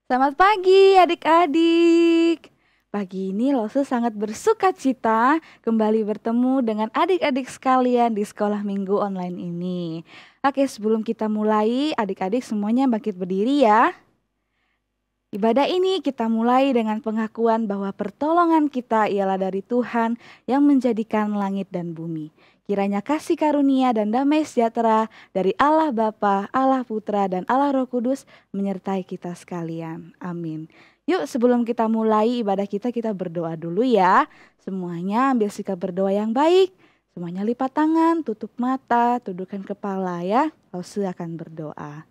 Selamat pagi adik-adik. Pagi ini Lose sangat bersuka cita kembali bertemu dengan adik-adik sekalian di sekolah minggu online ini. Oke, sebelum kita mulai, adik-adik semuanya bangkit berdiri ya. Ibadah ini kita mulai dengan pengakuan bahwa pertolongan kita ialah dari Tuhan yang menjadikan langit dan bumi. Kiranya kasih karunia dan damai sejahtera dari Allah Bapa, Allah Putra, dan Allah Roh Kudus menyertai kita sekalian. Amin. Yuk sebelum kita mulai ibadah kita berdoa dulu ya. Semuanya ambil sikap berdoa yang baik. Semuanya lipat tangan, tutup mata, tundukkan kepala ya. Lalu akan berdoa.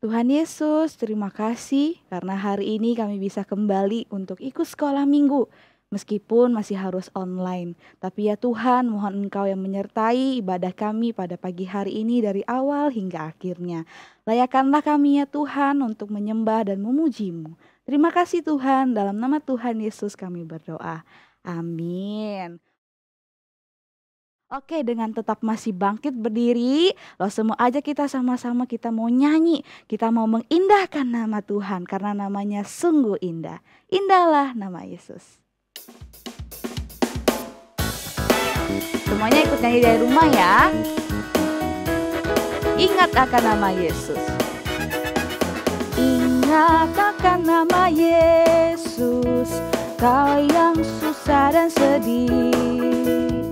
Tuhan Yesus, terima kasih karena hari ini kami bisa kembali untuk ikut sekolah minggu. Meskipun masih harus online. Tapi ya Tuhan, mohon Engkau yang menyertai ibadah kami pada pagi hari ini dari awal hingga akhirnya. Layakkanlah kami ya Tuhan untuk menyembah dan memuji-Mu. Terima kasih Tuhan, dalam nama Tuhan Yesus kami berdoa. Amin. Oke, dengan tetap masih bangkit berdiri, loh semua aja kita sama-sama kita mau nyanyi, kita mau mengindahkan nama Tuhan karena namanya sungguh indah. Indahlah nama Yesus. Semuanya ikut nyanyi dari rumah ya. Ingat akan nama Yesus. Ingat akan nama Yesus, kau yang susah dan sedih.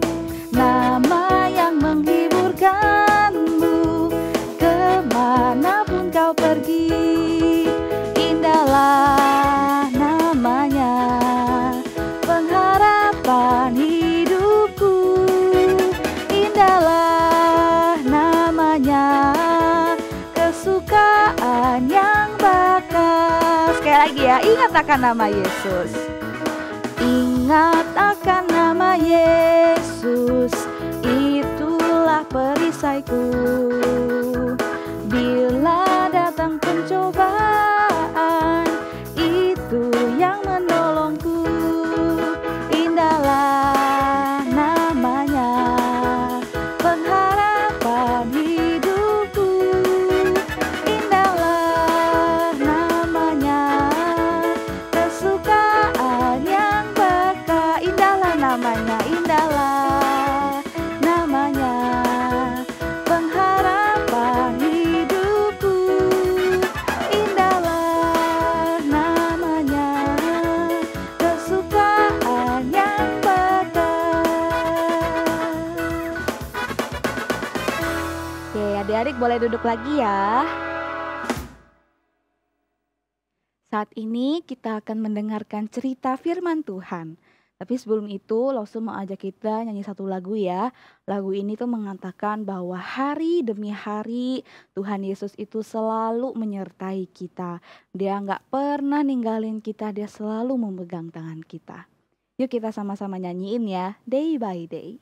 Nama yang menghiburkanmu kemanapun kau pergi. Indahlah namanya, pengharapan hidupku. Indahlah namanya, kesukaan yang bakas. Sekali lagi ya, ingat akan nama Yesus. Ingat akan nama Yesus, itulah perisaiku. Bila datang pencobaan, itu yang menolongku. Indahlah namanya, pengharapan hidupku. Indahlah namanya, kesukaan yang namanya, indahlah namanya, pengharapan hidupku. Indahlah namanya, kesukaan yang bakas. Oke, adik-adik boleh duduk lagi ya. Saat ini kita akan mendengarkan cerita firman Tuhan. Tapi sebelum itu, Lose mau ajak kita nyanyi satu lagu ya. Lagu ini tuh mengatakan bahwa hari demi hari Tuhan Yesus itu selalu menyertai kita. Dia nggak pernah ninggalin kita, dia selalu memegang tangan kita. Yuk kita sama-sama nyanyiin ya, Day by Day.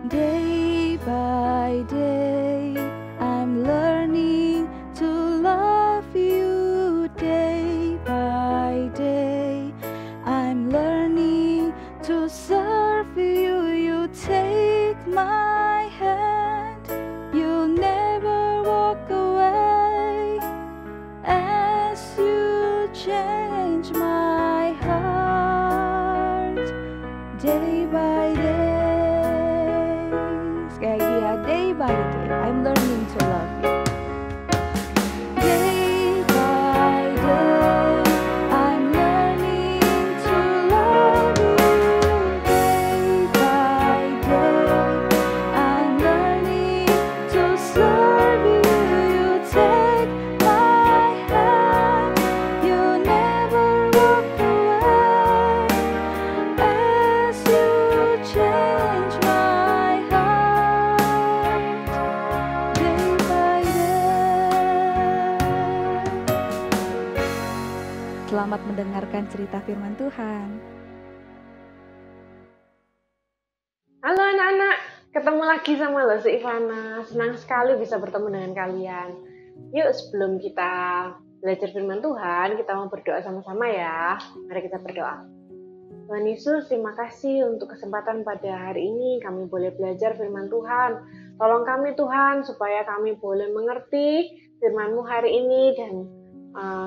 Day by day, I'm learning to love you. Day by day, I'm learning to serve you. You take my hand, you'll never walk away. As you change my heart, day by day. Day by day, I'm learning to love you. Day by day, I'm learning to love you. Day by day, I'm learning to serve you. You take my hand, you never walk away. As you change my heart, day by day. Selamat mendengarkan cerita firman Tuhan. Halo anak-anak, ketemu lagi sama Lose Ivana. Senang sekali bisa bertemu dengan kalian. Yuk sebelum kita belajar firman Tuhan, kita mau berdoa sama-sama ya. Mari kita berdoa. Tuhan Yesus, terima kasih untuk kesempatan pada hari ini kami boleh belajar firman Tuhan. Tolong kami Tuhan supaya kami boleh mengerti firman-Mu hari ini dan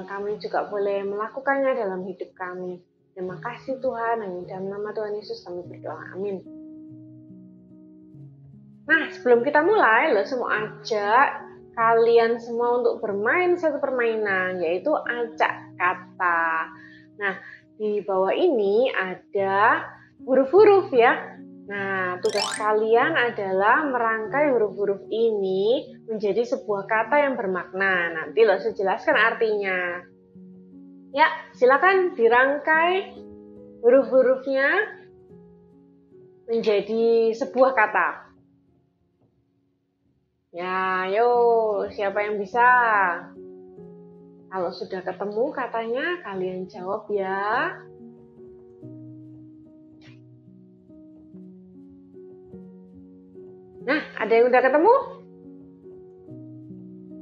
kami juga boleh melakukannya dalam hidup kami. Terima kasih Tuhan, hanya dalam nama Tuhan Yesus kami berdoa. Amin. Nah, sebelum kita mulai, lo semua ajak kalian semua untuk bermain satu permainan, yaitu acak kata. Nah, di bawah ini ada huruf-huruf ya. Nah, tugas kalian adalah merangkai huruf-huruf ini menjadi sebuah kata yang bermakna. Nanti lo saya jelaskan artinya. Ya, silakan dirangkai huruf-hurufnya menjadi sebuah kata. Ya, yuk, siapa yang bisa? Kalau sudah ketemu katanya, kalian jawab ya. Nah, ada yang udah ketemu?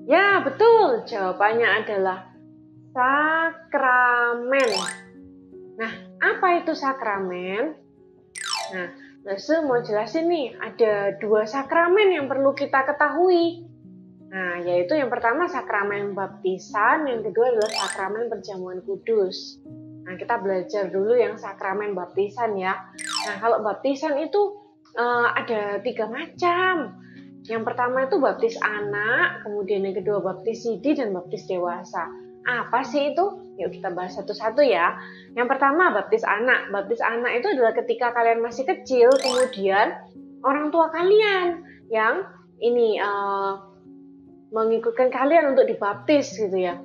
Ya, betul. Jawabannya adalah sakramen. Nah, apa itu sakramen? Nah, Lese mau jelasin nih, ada 2 sakramen yang perlu kita ketahui. Nah, yaitu yang pertama sakramen baptisan, yang kedua adalah sakramen perjamuan kudus. Nah, kita belajar dulu yang sakramen baptisan ya. Nah, kalau baptisan itu ada 3 macam. Yang pertama itu baptis anak, kemudian yang kedua baptis sidi dan baptis dewasa. Apa sih itu? Yuk kita bahas satu-satu ya. Yang pertama baptis anak. Baptis anak itu adalah ketika kalian masih kecil, kemudian orang tua kalian yang ini mengikutkan kalian untuk dibaptis gitu ya.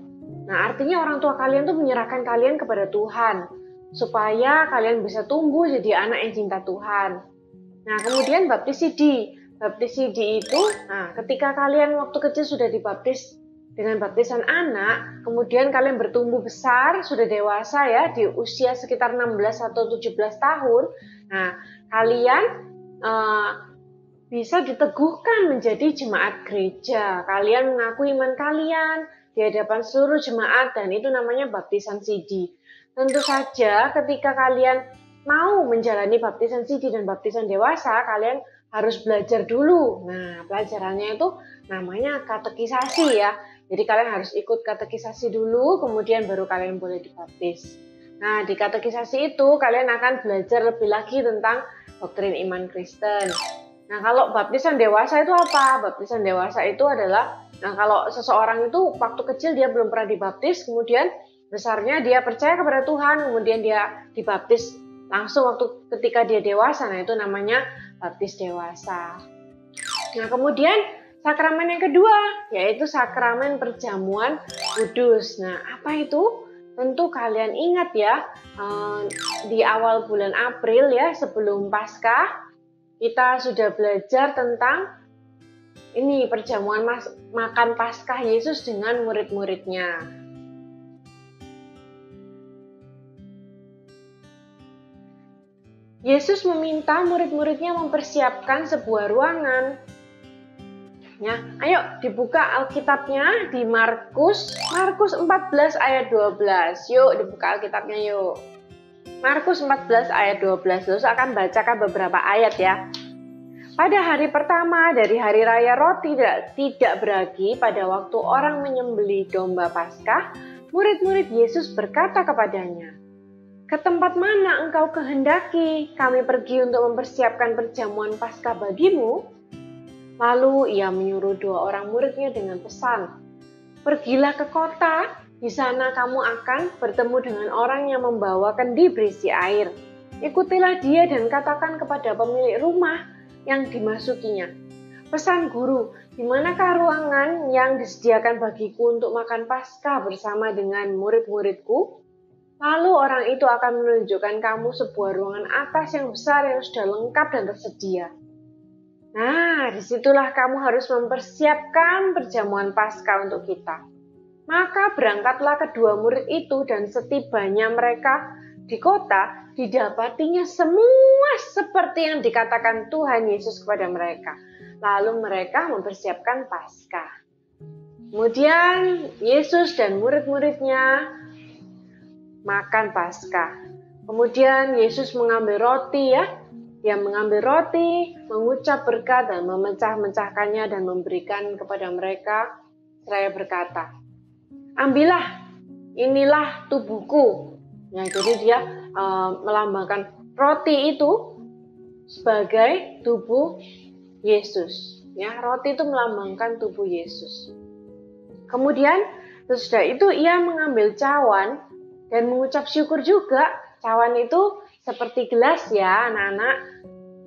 Nah, artinya orang tua kalian tuh menyerahkan kalian kepada Tuhan supaya kalian bisa tumbuh jadi anak yang cinta Tuhan. Nah, kemudian baptis sidi. Baptis sidi itu, nah ketika kalian waktu kecil sudah dibaptis dengan baptisan anak, kemudian kalian bertumbuh besar, sudah dewasa ya, di usia sekitar 16 atau 17 tahun. Nah, kalian bisa diteguhkan menjadi jemaat gereja. Kalian mengakui iman kalian di hadapan seluruh jemaat dan itu namanya baptisan sidi. Tentu saja ketika kalian mau menjalani baptisan sidi dan baptisan dewasa, kalian harus belajar dulu. Nah, pelajarannya itu namanya katekisasi ya. Jadi kalian harus ikut katekisasi dulu, kemudian baru kalian boleh dibaptis. Nah, di katekisasi itu kalian akan belajar lebih lagi tentang doktrin iman Kristen. Nah, kalau baptisan dewasa itu apa? Baptisan dewasa itu adalah, nah kalau seseorang itu waktu kecil dia belum pernah dibaptis, kemudian besarnya dia percaya kepada Tuhan, kemudian dia dibaptis langsung waktu ketika dia dewasa. Nah, itu namanya baptis dewasa. Nah, kemudian sakramen yang kedua yaitu sakramen perjamuan kudus. Nah, apa itu? Tentu kalian ingat ya, di awal bulan April ya, sebelum Paskah, kita sudah belajar tentang ini perjamuan makan Paskah Yesus dengan murid-muridnya. Yesus meminta murid-muridnya mempersiapkan sebuah ruangan. Ya, ayo dibuka Alkitabnya di Markus 14 ayat 12. Yuk dibuka Alkitabnya yuk. Markus 14 ayat 12. Terus akan bacakan beberapa ayat ya. Pada hari pertama dari hari raya roti tidak beragi, pada waktu orang menyembelih domba Paskah, murid-murid Yesus berkata kepadanya, "Ke tempat mana engkau kehendaki kami pergi untuk mempersiapkan perjamuan Paskah bagimu?" Lalu ia menyuruh 2 orang muridnya dengan pesan, "Pergilah ke kota, di sana kamu akan bertemu dengan orang yang membawa kendi berisi air. Ikutilah dia dan katakan kepada pemilik rumah yang dimasukinya, 'Pesan guru, di manakah ruangan yang disediakan bagiku untuk makan Paskah bersama dengan murid-muridku?' Lalu orang itu akan menunjukkan kamu sebuah ruangan atas yang besar yang sudah lengkap dan tersedia. Nah, disitulah kamu harus mempersiapkan perjamuan Paskah untuk kita." Maka berangkatlah kedua murid itu dan setibanya mereka di kota, didapatinya semua seperti yang dikatakan Tuhan Yesus kepada mereka. Lalu mereka mempersiapkan Paskah. Kemudian Yesus dan murid-muridnya makan Paskah. Kemudian Yesus mengambil roti ya. Dia mengambil roti, mengucap berkat dan memecah-mecahkannya dan memberikan kepada mereka. Seraya berkata, ambillah, inilah tubuhku. Nah, jadi dia melambangkan roti itu sebagai tubuh Yesus. Ya, roti itu melambangkan tubuh Yesus. Kemudian sesudah itu ia mengambil cawan dan mengucap syukur juga. Cawan itu seperti gelas ya anak-anak.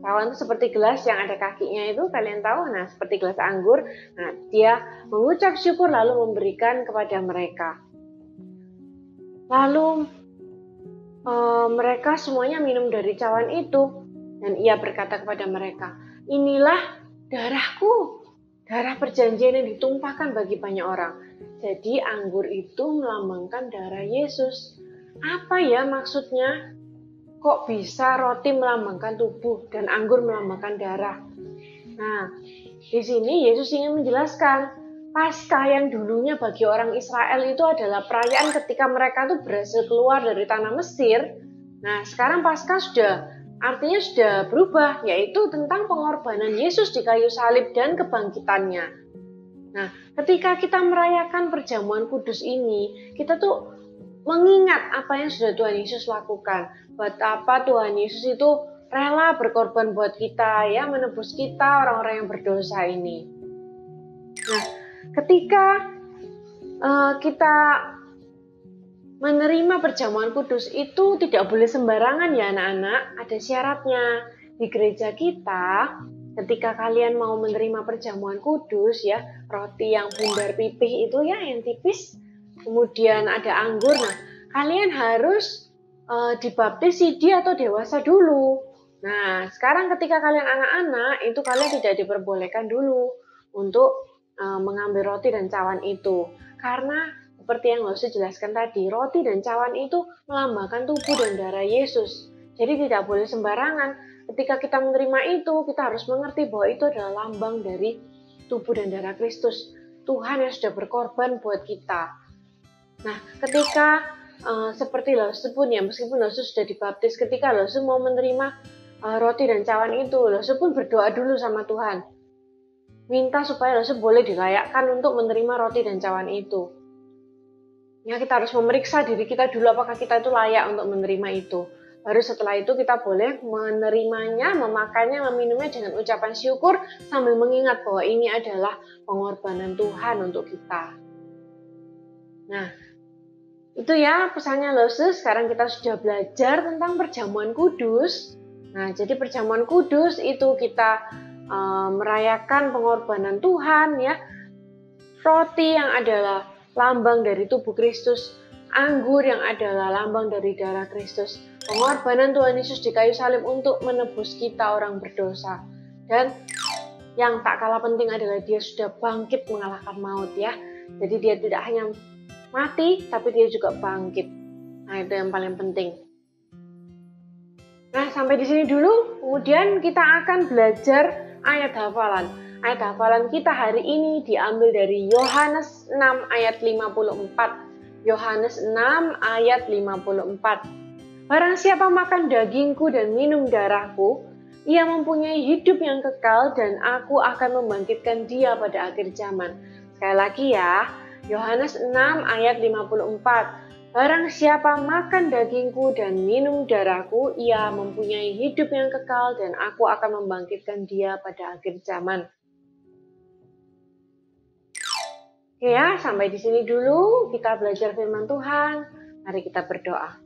Cawan itu seperti gelas yang ada kakinya itu, kalian tahu, nah seperti gelas anggur. Nah, dia mengucap syukur lalu memberikan kepada mereka. Lalu mereka semuanya minum dari cawan itu. Dan ia berkata kepada mereka, inilah darahku, darah perjanjian yang ditumpahkan bagi banyak orang. Jadi anggur itu melambangkan darah Yesus. Apa ya maksudnya? Kok bisa roti melambangkan tubuh dan anggur melambangkan darah? Nah, di sini Yesus ingin menjelaskan Paskah yang dulunya bagi orang Israel itu adalah perayaan ketika mereka tuh berhasil keluar dari tanah Mesir. Nah, sekarang Paskah artinya sudah berubah, yaitu tentang pengorbanan Yesus di kayu salib dan kebangkitannya. Nah, ketika kita merayakan perjamuan kudus ini, kita tuh mengingat apa yang sudah Tuhan Yesus lakukan. Betapa Tuhan Yesus itu rela berkorban buat kita, ya, menebus kita orang-orang yang berdosa ini. Nah, ketika kita menerima perjamuan kudus itu tidak boleh sembarangan ya anak-anak, ada syaratnya. Di gereja kita, ketika kalian mau menerima perjamuan kudus ya, roti yang bundar pipih itu ya, yang tipis, kemudian ada anggur, nah kalian harus dibaptis sidi atau dewasa dulu. Nah, sekarang ketika kalian anak-anak, itu kalian tidak diperbolehkan dulu untuk mengambil roti dan cawan itu. Karena seperti yang Lose jelaskan tadi, roti dan cawan itu melambangkan tubuh dan darah Yesus. Jadi tidak boleh sembarangan. Ketika kita menerima itu, kita harus mengerti bahwa itu adalah lambang dari tubuh dan darah Kristus. Tuhan yang sudah berkorban buat kita. Nah, ketika seperti Lose pun ya, meskipun Lose sudah dibaptis, ketika Lose mau menerima roti dan cawan itu, Lose pun berdoa dulu sama Tuhan. Minta supaya Lose boleh dilayakkan untuk menerima roti dan cawan itu. Ya, kita harus memeriksa diri kita dulu apakah kita itu layak untuk menerima itu. Baru setelah itu kita boleh menerimanya, memakannya, meminumnya dengan ucapan syukur sambil mengingat bahwa ini adalah pengorbanan Tuhan untuk kita. Nah, itu ya pesannya Lose. Sekarang kita sudah belajar tentang perjamuan kudus. Nah, jadi perjamuan kudus itu kita merayakan pengorbanan Tuhan ya. Roti yang adalah lambang dari tubuh Kristus, anggur yang adalah lambang dari darah Kristus, pengorbanan Tuhan Yesus di kayu salib untuk menebus kita orang berdosa. Dan yang tak kalah penting adalah dia sudah bangkit mengalahkan maut ya. Jadi dia tidak hanya mati, tapi dia juga bangkit. Nah, itu yang paling penting. Nah, sampai di sini dulu. Kemudian kita akan belajar ayat hafalan. Ayat hafalan kita hari ini diambil dari Yohanes 6 ayat 54. Yohanes 6 ayat 54. Barang siapa makan dagingku dan minum darahku, ia mempunyai hidup yang kekal dan aku akan membangkitkan dia pada akhir zaman. Sekali lagi ya, Yohanes 6 ayat 54. Barang siapa makan dagingku dan minum darahku, ia mempunyai hidup yang kekal dan aku akan membangkitkan dia pada akhir zaman. Oke ya, sampai di sini dulu kita belajar firman Tuhan. Mari kita berdoa.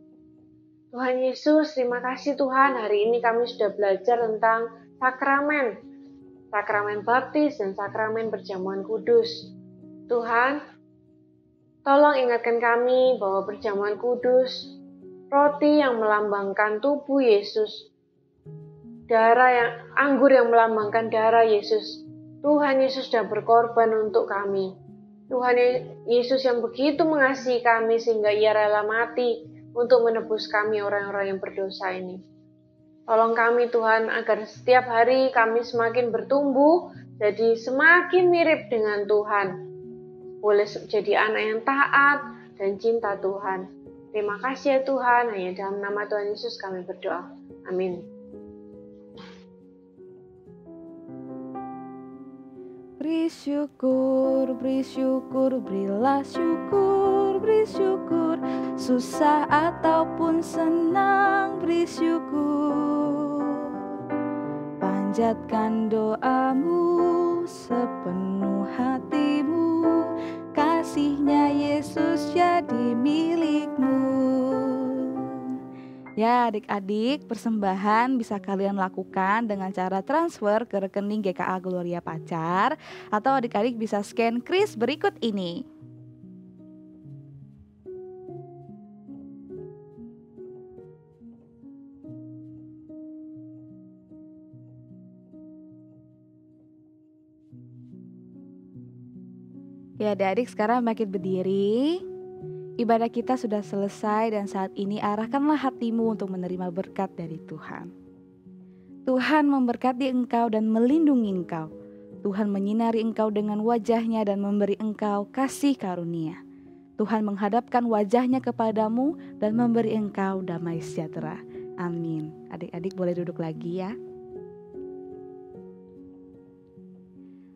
Tuhan Yesus, terima kasih Tuhan. Hari ini kami sudah belajar tentang sakramen. Sakramen baptis dan sakramen perjamuan kudus. Tuhan, tolong ingatkan kami bahwa perjamuan kudus, roti yang melambangkan tubuh Yesus, anggur yang melambangkan darah Yesus. Tuhan Yesus sudah berkorban untuk kami. Tuhan Yesus yang begitu mengasihi kami sehingga ia rela mati untuk menebus kami orang-orang yang berdosa ini. Tolong kami Tuhan agar setiap hari kami semakin bertumbuh, jadi semakin mirip dengan Tuhan. boleh jadi anak yang taat dan cinta Tuhan. Terima kasih ya Tuhan, hanya dalam nama Tuhan Yesus kami berdoa. Amin. Beri syukur, berilah syukur, beri syukur. Susah ataupun senang, beri syukur. Panjatkan doamu sepenuh hatimu, kasih-Nya Yesus jadi milikmu. Ya adik-adik, persembahan bisa kalian lakukan dengan cara transfer ke rekening GKA Gloria Pacar, atau adik-adik bisa scan kris berikut ini. Ya adik-adik, sekarang bangkit berdiri. Ibadah kita sudah selesai dan saat ini arahkanlah hatimu untuk menerima berkat dari Tuhan. Tuhan memberkati engkau dan melindungi engkau. Tuhan menyinari engkau dengan wajah-Nya dan memberi engkau kasih karunia. Tuhan menghadapkan wajah-Nya kepadamu dan memberi engkau damai sejahtera. Amin. Adik-adik boleh duduk lagi ya.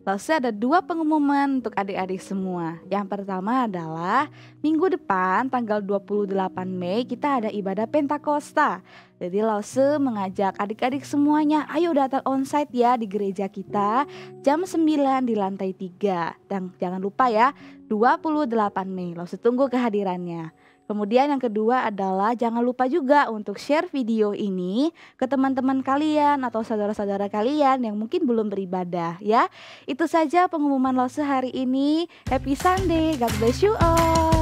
Lalu ada 2 pengumuman untuk adik-adik semua. Yang pertama adalah minggu depan tanggal 28 Mei kita ada ibadah Pentakosta. Jadi Lause mengajak adik-adik semuanya, ayo datang onsite ya di gereja kita jam 9 di lantai 3. Dan jangan lupa ya, 28 Mei, Lause tunggu kehadirannya. Kemudian yang kedua adalah jangan lupa juga untuk share video ini ke teman-teman kalian atau saudara-saudara kalian yang mungkin belum beribadah ya. Itu saja pengumuman Lause hari ini. Happy Sunday, God bless you all.